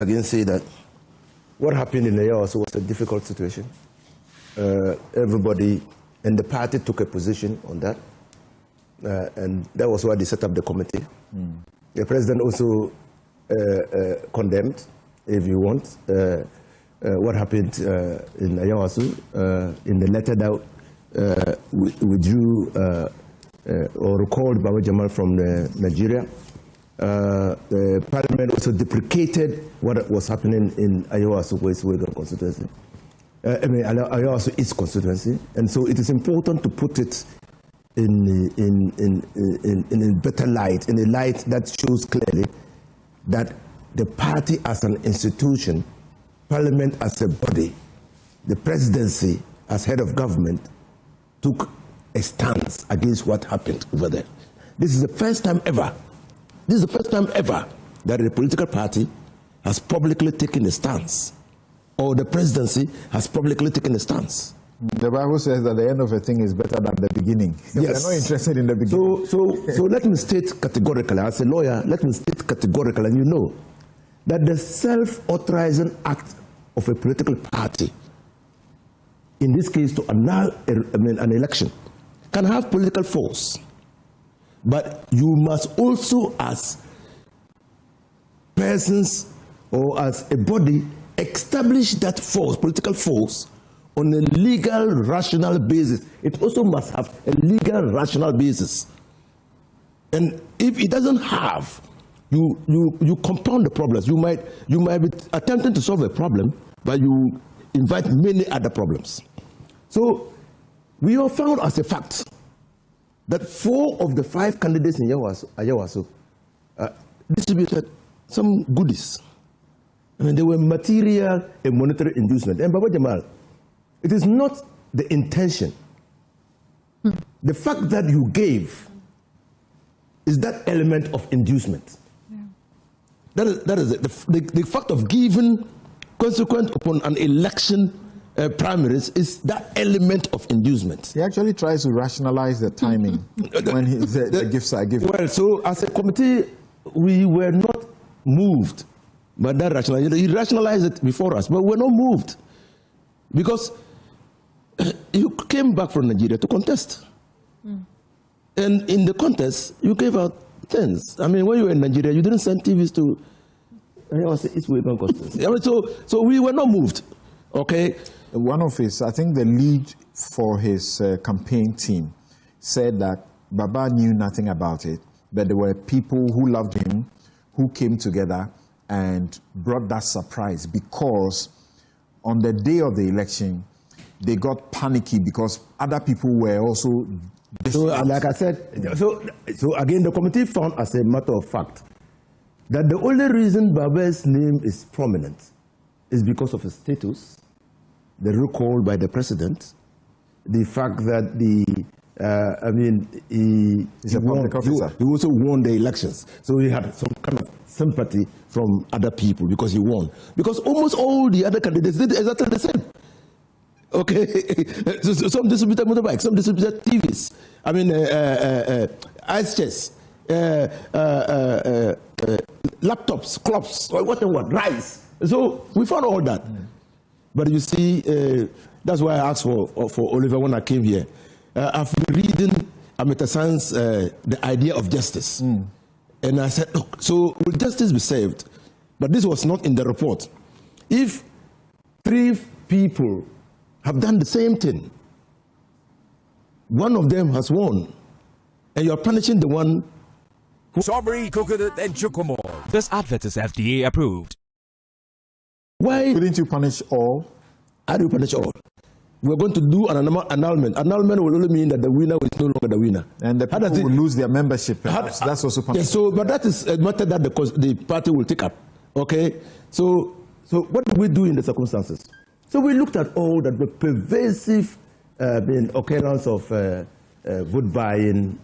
again say that what happened in Ayawaso was a difficult situation. Everybody and the party took a position on that, and that was why they set up the committee. The president also condemned, if you want, what happened in Ayawaso in the letter that withdrew or recalled Baba Jamal from Nigeria. The parliament also deprecated what was happening in Ayawaso West constituency. Ayawaso East constituency, and so it is important to put it in a better light, in a light that shows clearly that the party as an institution, parliament as a body, the presidency as head of government took a stance against what happened over there. This is the first time ever. This is the first time ever that a political party has publicly taken a stance, or the presidency has publicly taken a stance. The Bible says that the end of a thing is better than the beginning. Yes. We're not interested in the beginning. So let me state categorically, as a lawyer, let me state categorically, and you know, that the self-authorizing act of a political party, in this case to annul an election, can have political force. But you must also, as persons or as a body, establish that force, political force, on a legal, rational basis. It also must have a legal, rational basis. And if it doesn't have, you compound the problems. You might be attempting to solve a problem, but you invite many other problems. So we have found as a fact that 4 of the 5 candidates in Ayawaso distributed some goodies. I mean, they were material and monetary inducement. And Baba Jamal, it is not the intention. The fact that you gave is that element of inducement. Yeah. That is it. The fact of giving consequent upon an election primaries is that element of inducement. He actually tries to rationalize the timing when the gifts are given. Well, so as a committee, we were not moved by that rationalization. He rationalized it before us, but we're not moved because you came back from Nigeria to contest. And in the contest, you gave out things. I mean, when you were in Nigeria, you didn't send TVs to East Western constituency. I mean, so we were not moved, okay? One of his, I think the lead for his campaign team said that Baba knew nothing about it, but there were people who loved him who came together and brought that surprise because on the day of the election, they got panicky because other people were also... So, like I said, so again, the committee found as a matter of fact that the only reason Baba's name is prominent is because of his status, the recall by the president, the fact that he's a public officer. He also won the elections. So he had some kind of sympathy from other people because he won. Because almost all the other candidates did exactly the same. Okay, so some distributed motorbikes, some distributed TVs. I mean, ice chess, laptops, clocks, whatever, rice. So we found all that. But you see, that's why I asked for Oliver when I came here. I've been reading Amita San's The Idea of Justice. And I said, look, so will justice be served? But this was not in the report. If 3 people have done the same thing, one of them has won, and you're punishing the one who... Strawberry, coconut, and chocomo. This advert is FDA approved. Why couldn't you punish all? How do you punish all? We're going to do an annulment. Annulment will only mean that the winner is no longer the winner. And the people will lose their membership. That's also punishment. Yes, so, but that is a matter that the party will take up. Okay? So what do we do in the circumstances? So we looked at all that the pervasive occurrence of vote buying,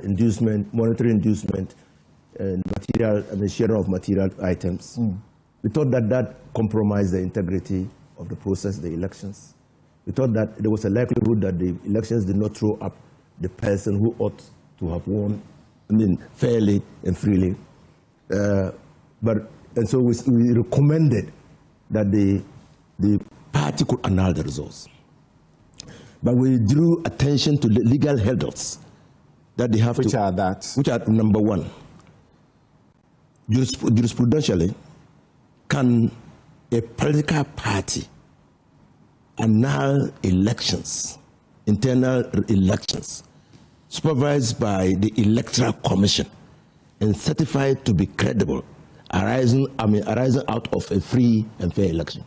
inducement, monetary inducement, and material, sharing of material items. We thought that compromised the integrity of the process, the elections. We thought that there was a likelihood that the elections did not throw up the person who ought to have won, fairly and freely. But And so we recommended that the party could annul the results. But we drew attention to the legal hurdles that they have Which are that? Which are, number one, jurisprudentially, can a political party annul elections, internal elections, supervised by the Electoral Commission and certified to be credible, arising out of a free and fair election?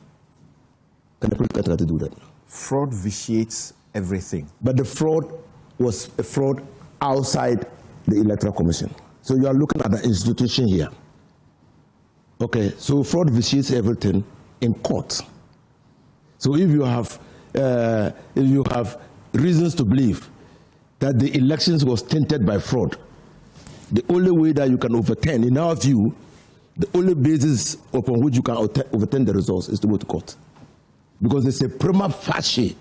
Can the political party do that? Fraud vitiates everything. But the fraud was a fraud outside the Electoral Commission. So you are looking at the institution here. Okay, so fraud vitiates everything in court. So if you have reasons to believe that the elections was tainted by fraud, the only way that you can overturn, in our view, the only basis upon which you can overturn the results is to go to court. Because it's a prima facie.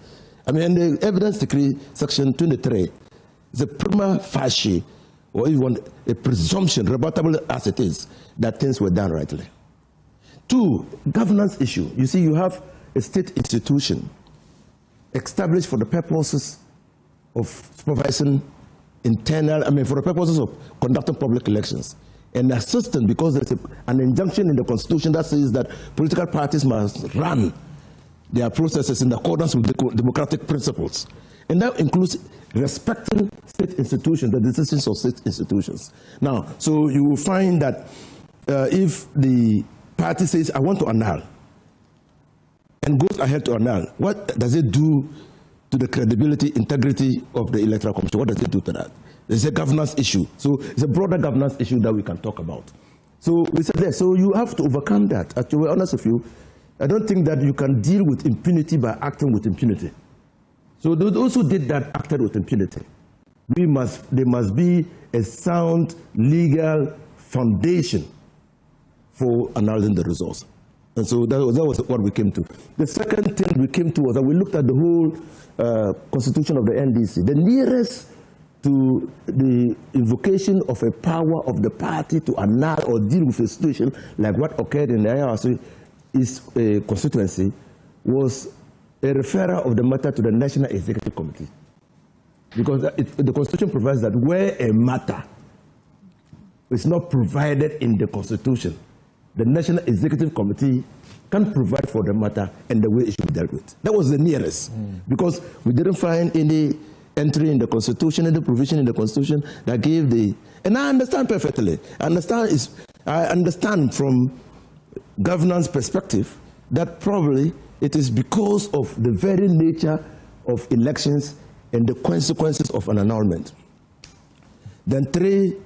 I mean, the evidence decree, section 23, is a prima facie, or if you want, a presumption, rebuttable as it is, that things were done rightly. Two, governance issue. You see, you have a state institution established for the purposes of supervising for the purposes of conducting public elections. And assistant, because there's an injunction in the Constitution that says that political parties must run their processes in accordance with the democratic principles. And that includes respecting state institutions, the decisions of state institutions. Now, so you will find that if the party says, I want to annul, and goes ahead to annul, what does it do to the credibility, integrity of the Electoral Commission? What does it do to that? It's a governance issue. So it's a broader governance issue that we can talk about. So we said there, so you have to overcome that. To be honest with you, I don't think that you can deal with impunity by acting with impunity. So those who did that acted with impunity. There must be a sound legal foundation for annulling the results. And so that was what we came to. The second thing we came to was that we looked at the whole constitution of the NDC. The nearest to the invocation of a power of the party to annul or deal with a situation like what occurred in the Ayawaso East constituency was a referral of the matter to the National Executive Committee. Because the Constitution provides that where a matter is not provided in the Constitution, the National Executive Committee can provide for the matter and the way it should be dealt with. That was the nearest, because we didn't find any entry in the Constitution, any provision in the Constitution that gave the... And I understand perfectly. I understand from governance perspective that probably it is because of the very nature of elections and the consequences of an annulment. Then three,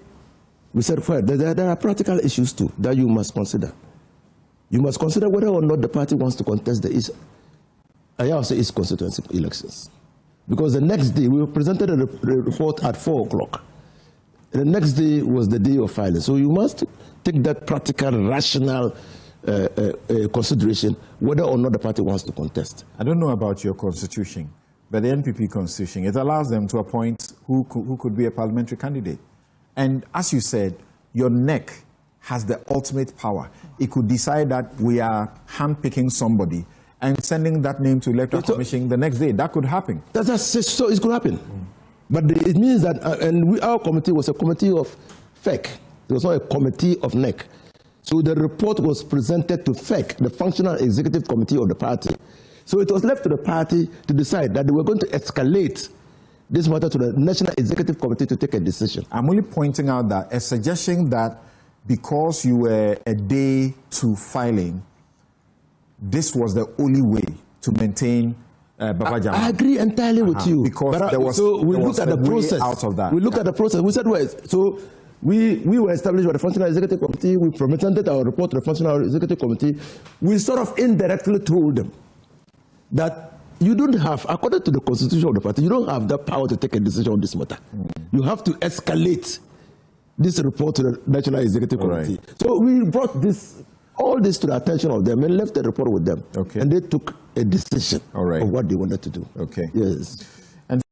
we said, well, there are practical issues too that you must consider. You must consider whether or not the party wants to contest the Ayawaso East constituency elections. Because the next day, we presented a report at 4 o'clock. The next day was the day of filing. So you must take that practical, rational consideration whether or not the party wants to contest. I don't know about your constitution, but the NPP constitution, it allows them to appoint who could be a parliamentary candidate. And as you said, your NEC has the ultimate power. It could decide that we are handpicking somebody and sending that name to Electoral Commission the next day. That could happen. So it could happen. But it means that, our committee was a committee of FEC. It was not a committee of NEC. So the report was presented to FEC, the Functional Executive Committee of the party. So it was left to the party to decide that they were going to escalate this matter to the National Executive Committee to take a decision. I'm only pointing out that a suggestion that because you were a day to filing, this was the only way to maintain Baba Jama. I agree entirely with you. Because we looked at the process. Out of that. We looked at the process. We said, well, so we were established by the Functional Executive Committee. We presented our report to the Functional Executive Committee. We sort of indirectly told them that you don't have, according to the constitution of the party, you don't have the power to take a decision on this matter. You have to escalate this report to the National Executive Committee. Right. So we brought all this to the attention of them and left the report with them. Okay. And they took a decision of what they wanted to do. Okay. Yes.